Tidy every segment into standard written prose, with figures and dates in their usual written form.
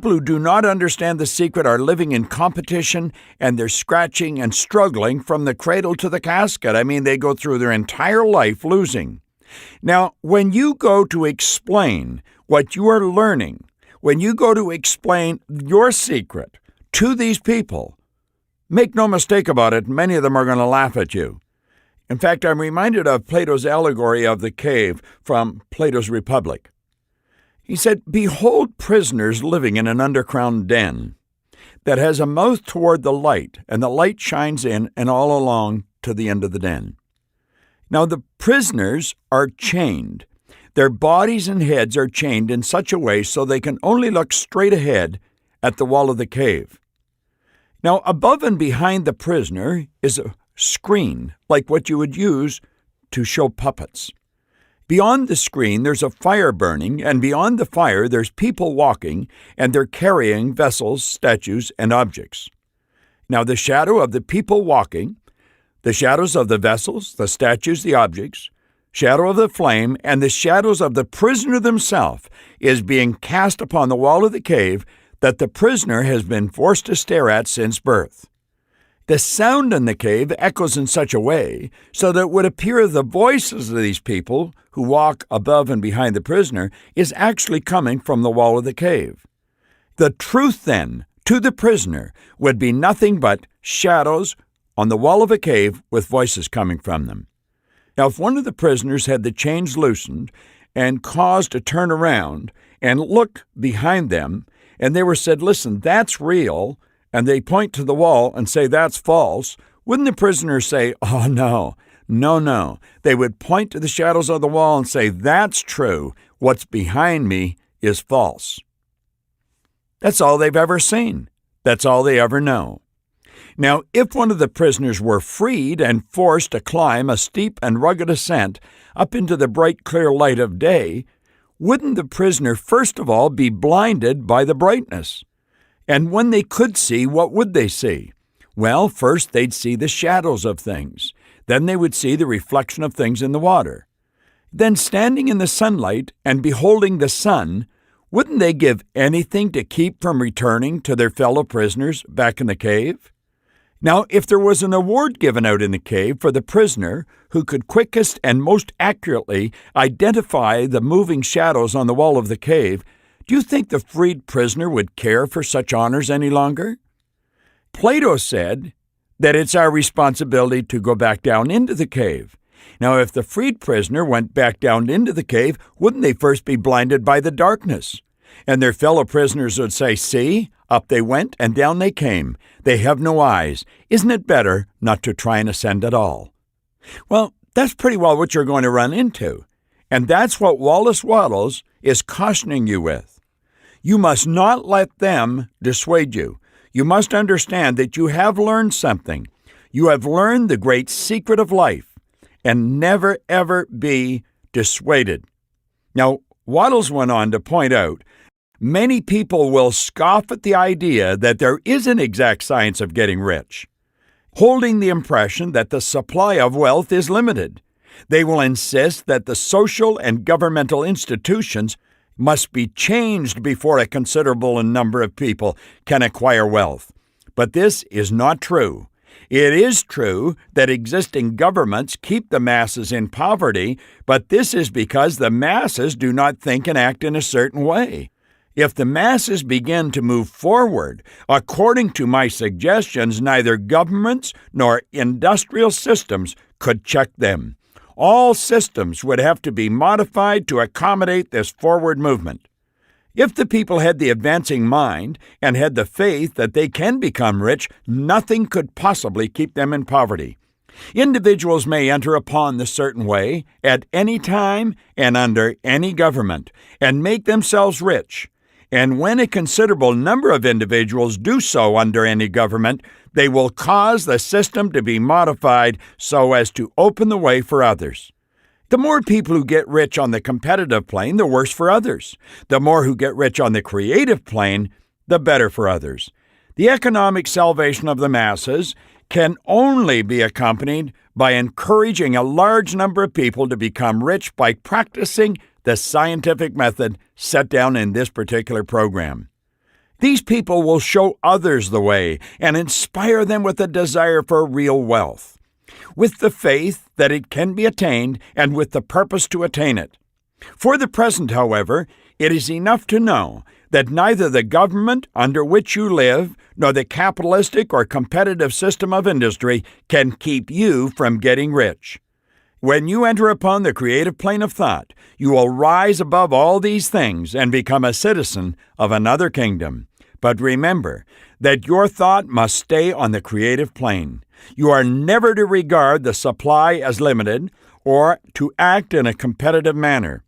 People who do not understand the secret are living in competition, and they're scratching and struggling from the cradle to the casket. I mean, they go through their entire life losing. Now, when you go to explain what you are learning, when you go to explain your secret to these people, make no mistake about it, many of them are going to laugh at you. In fact, I'm reminded of Plato's allegory of the cave from Plato's Republic. He said, "Behold prisoners living in an underground den that has a mouth toward the light, and the light shines in and all along to the end of the den." Now, the prisoners are chained. Their bodies and heads are chained in such a way so they can only look straight ahead at the wall of the cave. Now, above and behind the prisoner is a screen, like what you would use to show puppets. Beyond the screen, there's a fire burning, and beyond the fire, there's people walking, and they're carrying vessels, statues, and objects. Now, the shadow of the people walking, the shadows of the vessels, the statues, the objects, shadow of the flame, and the shadows of the prisoner themselves is being cast upon the wall of the cave that the prisoner has been forced to stare at since birth. The sound in the cave echoes in such a way so that it would appear the voices of these people who walk above and behind the prisoner is actually coming from the wall of the cave. The truth, then, to the prisoner would be nothing but shadows on the wall of a cave with voices coming from them. Now, if one of the prisoners had the chains loosened and caused to turn around and look behind them, and they were said, "Listen, that's real," and they point to the wall and say, "That's false," wouldn't the prisoner say, "Oh, no, no, no"? They would point to the shadows of the wall and say, "That's true. What's behind me is false." That's all they've ever seen. That's all they ever know. Now, if one of the prisoners were freed and forced to climb a steep and rugged ascent up into the bright, clear light of day, wouldn't the prisoner first of all be blinded by the brightness? And when they could see, what would they see? Well, first they'd see the shadows of things. Then they would see the reflection of things in the water. Then, standing in the sunlight and beholding the sun, wouldn't they give anything to keep from returning to their fellow prisoners back in the cave? Now, if there was an award given out in the cave for the prisoner who could quickest and most accurately identify the moving shadows on the wall of the cave, do you think the freed prisoner would care for such honors any longer? Plato said that it's our responsibility to go back down into the cave. Now, if the freed prisoner went back down into the cave, wouldn't they first be blinded by the darkness? And their fellow prisoners would say, "See, up they went and down they came. They have no eyes. Isn't it better not to try and ascend at all?" Well, that's pretty well what you're going to run into. And that's what Wallace Wattles is cautioning you with. You must not let them dissuade you. You must understand that you have learned something. You have learned the great secret of life, and never, ever be dissuaded. Now, Wattles went on to point out, many people will scoff at the idea that there is an exact science of getting rich, holding the impression that the supply of wealth is limited. They will insist that the social and governmental institutions must be changed before a considerable number of people can acquire wealth. But this is not true. It is true that existing governments keep the masses in poverty, but this is because the masses do not think and act in a certain way. If the masses begin to move forward, according to my suggestions, neither governments nor industrial systems could check them. All systems would have to be modified to accommodate this forward movement. If the people had the advancing mind and had the faith that they can become rich, nothing could possibly keep them in poverty. Individuals may enter upon the certain way at any time and under any government and make themselves rich. And when a considerable number of individuals do so under any government, they will cause the system to be modified so as to open the way for others. The more people who get rich on the competitive plane, the worse for others. The more who get rich on the creative plane, the better for others. The economic salvation of the masses can only be accompanied by encouraging a large number of people to become rich by practicing the scientific method set down in this particular program. These people will show others the way and inspire them with a desire for real wealth, with the faith that it can be attained and with the purpose to attain it. For the present, however, it is enough to know that neither the government under which you live nor the capitalistic or competitive system of industry can keep you from getting rich. When you enter upon the creative plane of thought, you will rise above all these things and become a citizen of another kingdom. But remember that your thought must stay on the creative plane. You are never to regard the supply as limited or to act in a competitive manner.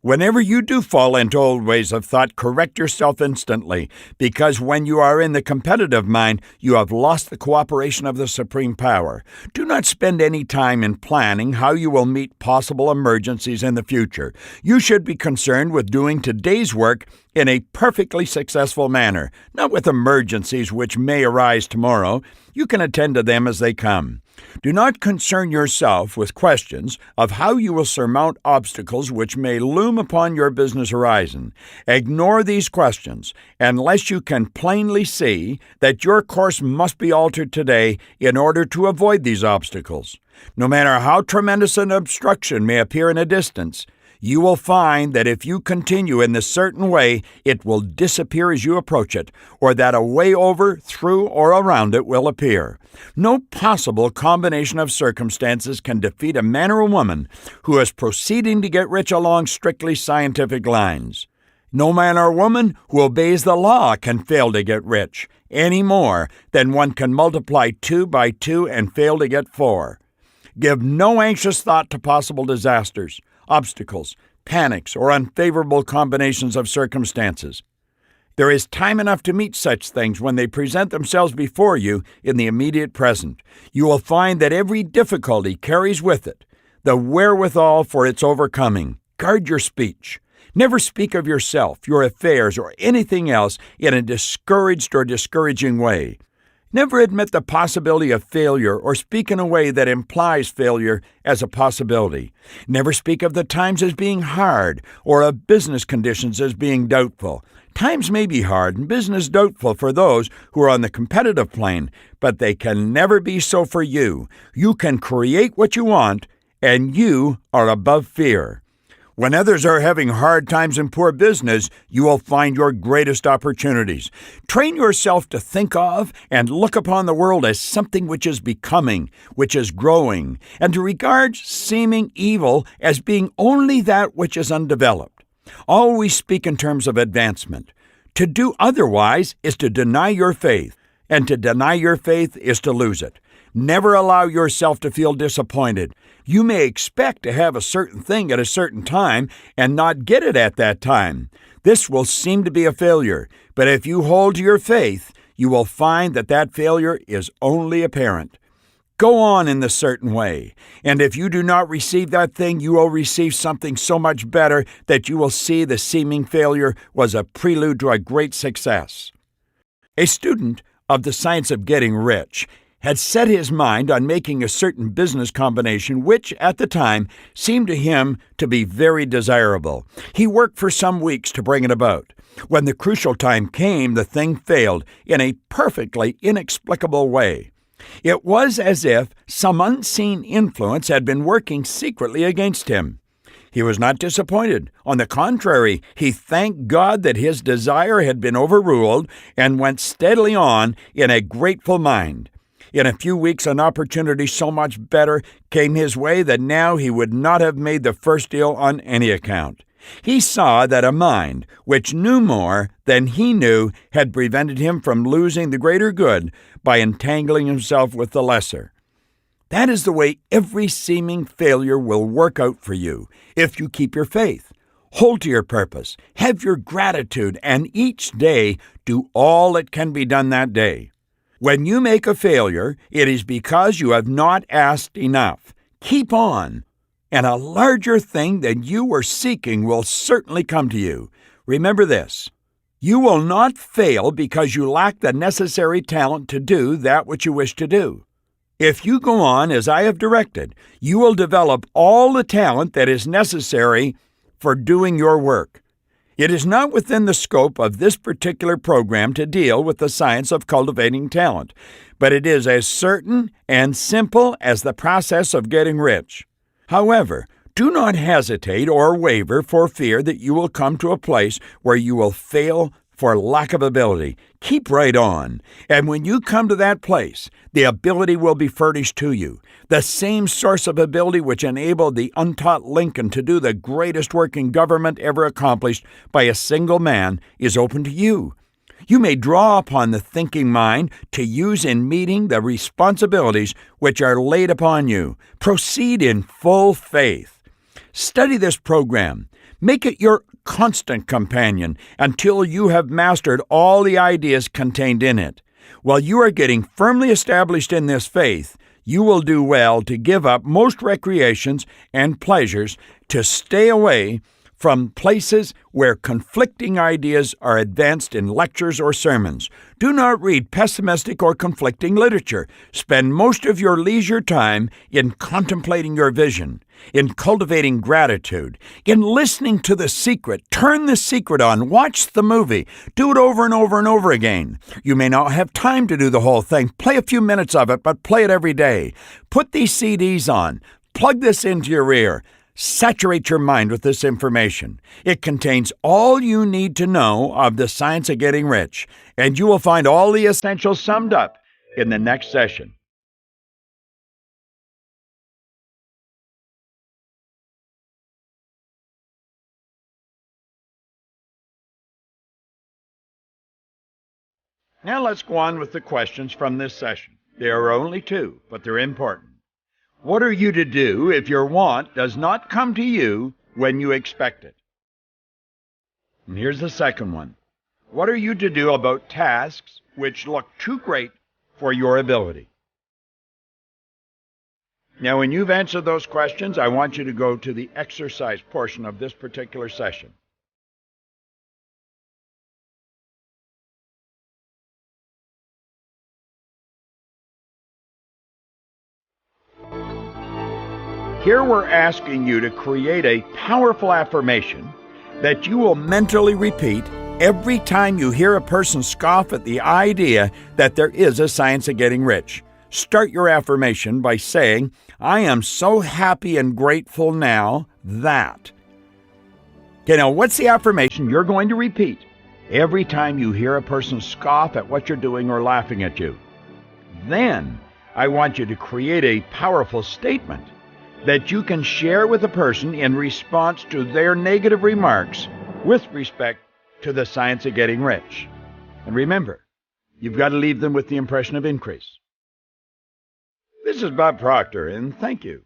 Whenever you do fall into old ways of thought, correct yourself instantly, because when you are in the competitive mind, you have lost the cooperation of the supreme power. Do not spend any time in planning how you will meet possible emergencies in the future. You should be concerned with doing today's work in a perfectly successful manner, not with emergencies which may arise tomorrow. You can attend to them as they come. Do not concern yourself with questions of how you will surmount obstacles which may loom upon your business horizon. Ignore these questions unless you can plainly see that your course must be altered today in order to avoid these obstacles. No matter how tremendous an obstruction may appear in a distance, you will find that if you continue in this certain way, it will disappear as you approach it, or that a way over, through, or around it will appear. No possible combination of circumstances can defeat a man or a woman who is proceeding to get rich along strictly scientific lines. No man or woman who obeys the law can fail to get rich, any more than one can multiply 2 by 2 and fail to get 4. Give no anxious thought to possible disasters, obstacles, panics, or unfavorable combinations of circumstances. There is time enough to meet such things when they present themselves before you in the immediate present. You will find that every difficulty carries with it the wherewithal for its overcoming. Guard your speech. Never speak of yourself, your affairs, or anything else in a discouraged or discouraging way. Never admit the possibility of failure or speak in a way that implies failure as a possibility. Never speak of the times as being hard or of business conditions as being doubtful. Times may be hard and business doubtful for those who are on the competitive plane, but they can never be so for you. You can create what you want, and you are above fear. When others are having hard times in poor business, you will find your greatest opportunities. Train yourself to think of and look upon the world as something which is becoming, which is growing, and to regard seeming evil as being only that which is undeveloped. Always speak in terms of advancement. To do otherwise is to deny your faith, and to deny your faith is to lose it. Never allow yourself to feel disappointed. You may expect to have a certain thing at a certain time and not get it at that time. This will seem to be a failure, but if you hold to your faith, you will find that that failure is only apparent. Go on in the certain way, and if you do not receive that thing, you will receive something so much better that you will see the seeming failure was a prelude to a great success. A student of the science of getting rich had set his mind on making a certain business combination which, at the time, seemed to him to be very desirable. He worked for some weeks to bring it about. When the crucial time came, the thing failed in a perfectly inexplicable way. It was as if some unseen influence had been working secretly against him. He was not disappointed. On the contrary, he thanked God that his desire had been overruled and went steadily on in a grateful mind. In a few weeks, an opportunity so much better came his way that now he would not have made the first deal on any account. He saw that a mind which knew more than he knew had prevented him from losing the greater good by entangling himself with the lesser. That is the way every seeming failure will work out for you if you keep your faith. Hold to your purpose, have your gratitude, and each day do all that can be done that day. When you make a failure, it is because you have not asked enough. Keep on, and a larger thing than you were seeking will certainly come to you. Remember this: you will not fail because you lack the necessary talent to do that which you wish to do. If you go on as I have directed, you will develop all the talent that is necessary for doing your work. It is not within the scope of this particular program to deal with the science of cultivating talent, but it is as certain and simple as the process of getting rich. However, do not hesitate or waver for fear that you will come to a place where you will fail for lack of ability. Keep right on, and when you come to that place, the ability will be furnished to you. The same source of ability which enabled the untaught Lincoln to do the greatest work in government ever accomplished by a single man is open to you. You may draw upon the thinking mind to use in meeting the responsibilities which are laid upon you. Proceed in full faith. Study this program. Make it your constant companion until you have mastered all the ideas contained in it. While you are getting firmly established in this faith, you will do well to give up most recreations and pleasures to stay away from places where conflicting ideas are advanced in lectures or sermons. Do not read pessimistic or conflicting literature. Spend most of your leisure time in contemplating your vision, in cultivating gratitude, in listening to The Secret. Turn The Secret on. Watch the movie. Do it over and over and over again. You may not have time to do the whole thing. Play a few minutes of it, but play it every day. Put these CDs on. Plug this into your ear. Saturate your mind with this information. It contains all you need to know of the science of getting rich, and you will find all the essentials summed up in the next session. Now let's go on with the questions from this session. There are only two, but they're important. What are you to do if your want does not come to you when you expect it? And here's the second one. What are you to do about tasks which look too great for your ability? Now, when you've answered those questions, I want you to go to the exercise portion of this particular session. Here we're asking you to create a powerful affirmation that you will mentally repeat every time you hear a person scoff at the idea that there is a science of getting rich. Start your affirmation by saying, I am so happy and grateful now that. Okay, now what's the affirmation you're going to repeat every time you hear a person scoff at what you're doing or laughing at you? Then I want you to create a powerful statement that you can share with a person in response to their negative remarks with respect to the science of getting rich. And remember, you've got to leave them with the impression of increase. This is Bob Proctor, and thank you